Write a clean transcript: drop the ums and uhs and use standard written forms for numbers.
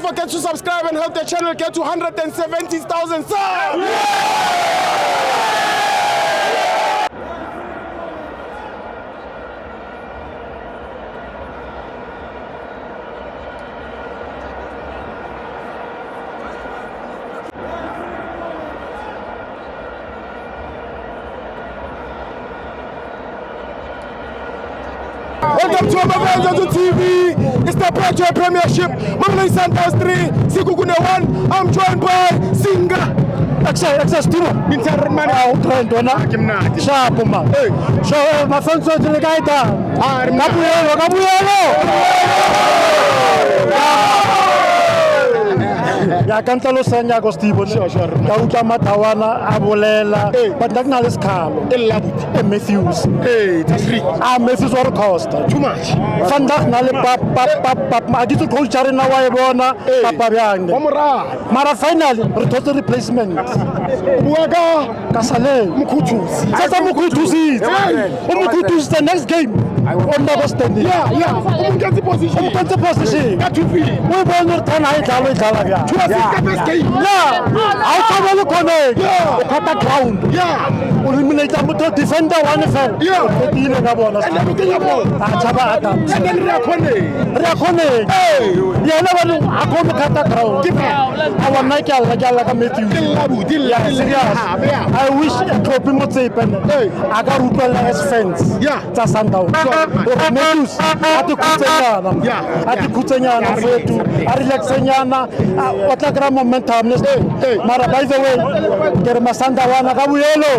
don't forget to subscribe and help the channel get to 170,000 subs. Welcome to Amavenza TV. It's the Petro Premiership. Mamelodi Sundowns 3, Sikukune 1. I'm joined by Singa. Access team. Inter man. Trend ona. Sharp man. So my friends are the guy down. Ya kantalo senya go Steve ka utlwa matawana a bolela but nna le sekhalo Matthews Matthews wa Costa Too much. Fanda na le pap ma ditso culture na wa e bona papa byange mara finally re thotse replacement Bua ka Sale Mukhutuzi. sasa Mukhutuzi the next game on the standing Umukhethe position. Conte position we bona tana idlala bya I can't connect. Kata ground. Eliminate the defender one fell. And everything about. And then Rakone. Yeah, never I come kata ground. Our Nike like Matthew. I wish a trophy would say pen. I got Rupel as fence. That's Sandown. Matthews at the Kutanyana. At the Kutanyana to Relaxanyana. What a grand momentum. Mara, by the way, get Masanda Wana Gabrielo.